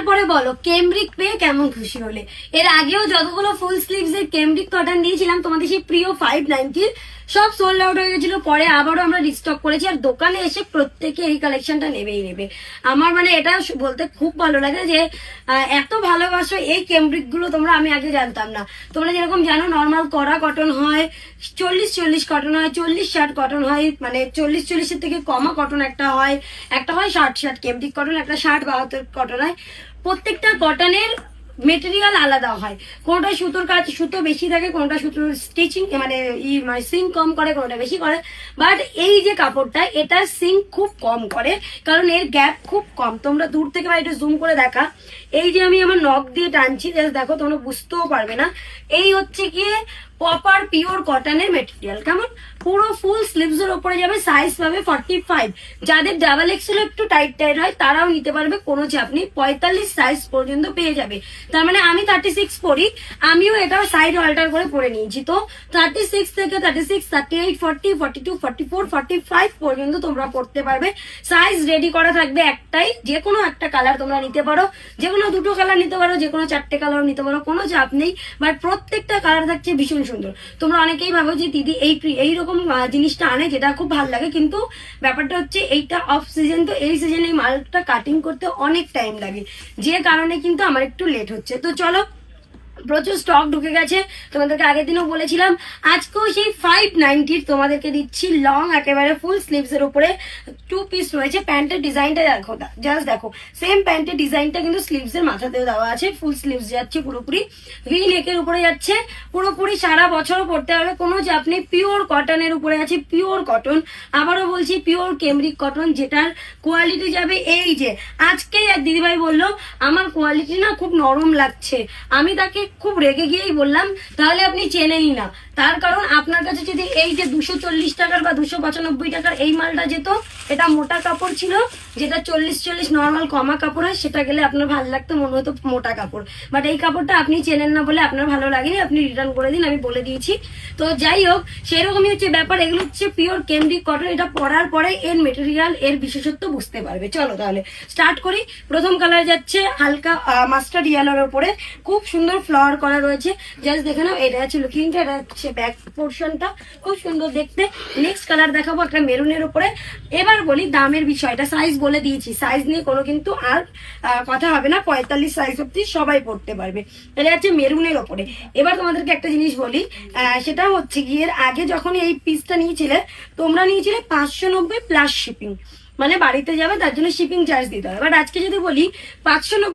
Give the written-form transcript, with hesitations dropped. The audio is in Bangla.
তারপরে বলো কেমব্রিক পেয়ে কেমন খুশি হলে? এর আগেও যতগুলো ফুল স্লিভস এর কেমব্রিক কটন দিয়েছিলাম তোমাদের সেই প্রিয় 590 সব সোল্ড আউট হয়ে গেছিল, পরে আবারও আমরা রিস্টক করেছি। আর দোকানে এসে প্রত্যেকে এই কালেকশনটা নেবেই নেবে। আমার মানে এটা বলতে খুব ভালো লাগে যে এত ভালোবাসো এই কেমব্রিক গুলো তোমরা, আমি আগে জানতাম না। তোমরা যেরকম জানো নর্মাল কড়া কটন হয়, 40-40 কটন হয়, 40-60 কটন হয়, মানে 40-40-এর থেকে কমা কটন একটা হয় 60-60 কেমব্রিক কটন, একটা 60-72 কটন হয়। প্রত্যেকটা কটনের মেটেরিয়াল আলাদা হয়, কোনটা সুতোর কাজ সুতো বেশি থাকে, কোনটা সুতোর স্টিচিং মানে সিঙ্ক কম করে, কোনটা বেশি করে। বাট এই যে কাপড়টা এটা সিঙ্ক খুব কম করে, কারণ এর গ্যাপ খুব কম। তোমরা দূর থেকে বা একটু জুম করে দেখা, এই যে আমি আমার নখ দিয়ে টানছি, জাস্ট দেখো, তোমরা বুঝতেও পারবে না। এই হচ্ছে গিয়ে প্রপার পিওর কটনের মেটেরিয়াল। কেমন পুরো ফুল স্লিভস এর উপরে যাবে, সাইজ পাবে 45। যাদের ডাবল এক্সেল একটু টাইট টাইট হয় তারাও নিতে পারবে, কোনো চাপ নেই। 45 সাইজ পর্যন্ত পেয়ে যাবে। তার মানে আমি 36 পরি, আমিও এটা সাইড অল্টার করে পরে নিয়েছি। তো 36 থেকে 36, 38, 40, 42, 44, 45 পর্যন্ত তোমরা পড়তে পারবে। সাইজ রেডি করা থাকবে একটাই, যে কোনো একটা কালার তোমরা নিতে পারো, যে কোনো দুটো কালার নিতে পারো, যে কোনো 4টে কালার নিতে পারো, কোনো চাপ নেই। বাট প্রত্যেকটা কালার থাকছে ভীষণ সুন্দর। তোমরা অনেকেই ভাবো যে দিদি এইরকম জিনিসটা আনে যেটা খুব ভালো লাগে, কিন্তু ব্যাপারটা হচ্ছে এইটা অফ সিজন, তো এই সিজনে এই মালটা কাটিং করতে অনেক টাইম লাগে, যে কারণে কিন্তু আমার একটু লেট হচ্ছে। তো চলো, প্রচুর স্টক ঢুকে গেছে, তোমাদেরকে আগের দিনও বলেছিলাম। আজকেও সেই 590 তোমাদেরকে দিচ্ছি, লং একেবারে ফুল স্লিভস এর উপরে 2 পিস রয়েছে। প্যান্টের ডিজাইনটা দেখো, জাস্ট দেখো, সেম প্যান্টের ডিজাইনটা কিন্তু স্লিভস এর মাথাতেও দেওয়া আছে। ফুল স্লিভস যাচ্ছে পুরোপুরি, ভি নেকের উপরে যাচ্ছে, পুরোপুরি সারা বছরও পড়তে পারবে, কোনো চাপ নেই। পিওর কটনের উপরে আছে, পিওর কটন। আবারও বলছি পিওর কেমব্রিক কটন, যেটার কোয়ালিটি যাবে এই যে। আজকেই এক দিদিভাই বললো আমার কোয়ালিটি না খুব নরম লাগছে, আমি তাকে খুব রেগে গিয়েই বললাম তাহলে আপনি চেনেনই না। তার কারণ আপনার কাছে যদি এই যে 240 টাকার বা 295 টাকার এই মালটা যেত, এটা মোটা কাপড় ছিল, যেটা 40-40 নর্মাল কমা কাপড় হয়, সেটা গেলে আপনার ভালো লাগতো, মনে হতো মোটা কাপড়। বাট এই কাপড়টা আপনি চেনেন না বলে আপনার ভালো লাগেনি, আপনি রিটার্ন করে দিন, আমি বলে দিয়েছি। তো যাই হোক, সেরকমই হচ্ছে ব্যাপার। এগুলো হচ্ছে পিওর কেমব্রিক কটন, এটা পরার পরে এর মেটেরিয়াল, এর বিশেষত্ব বুঝতে পারবে। চলো তাহলে স্টার্ট করি। প্রথম কালার যাচ্ছে হালকা মাস্টার্ড ইয়েলোর উপরে, খুব সুন্দর ফ্লাওয়ার করা রয়েছে, জাস্ট দেখে নাও। এটা হচ্ছে লুকিংটা, এটা হচ্ছে ব্যাক পোর্শনটা, খুব সুন্দর দেখতে। নেক্সট কালার দেখাবো একটা মেরুনের উপরে। এবার বলি দামের বিষয়টা, সাইজ বলে দিয়েছি, সাইজ নিয়ে কোনো কিন্তু আর কথা হবে না, 45 সাইজ অব্দি সবাই পড়তে পারবে। এটা হচ্ছে মেরুনের ওপরে। এবার তোমাদেরকে একটা জিনিস বলি, সেটা হচ্ছে গিয়ে আগে যখন এই পিসটা নিয়েছিলে তোমরা নিয়েছিলে 590 প্লাস শিপিং, মানে বাড়িতে যাবে তার জন্য শিপিং চার্জ দিতে হবে। বাট আজকে যদি বলি 590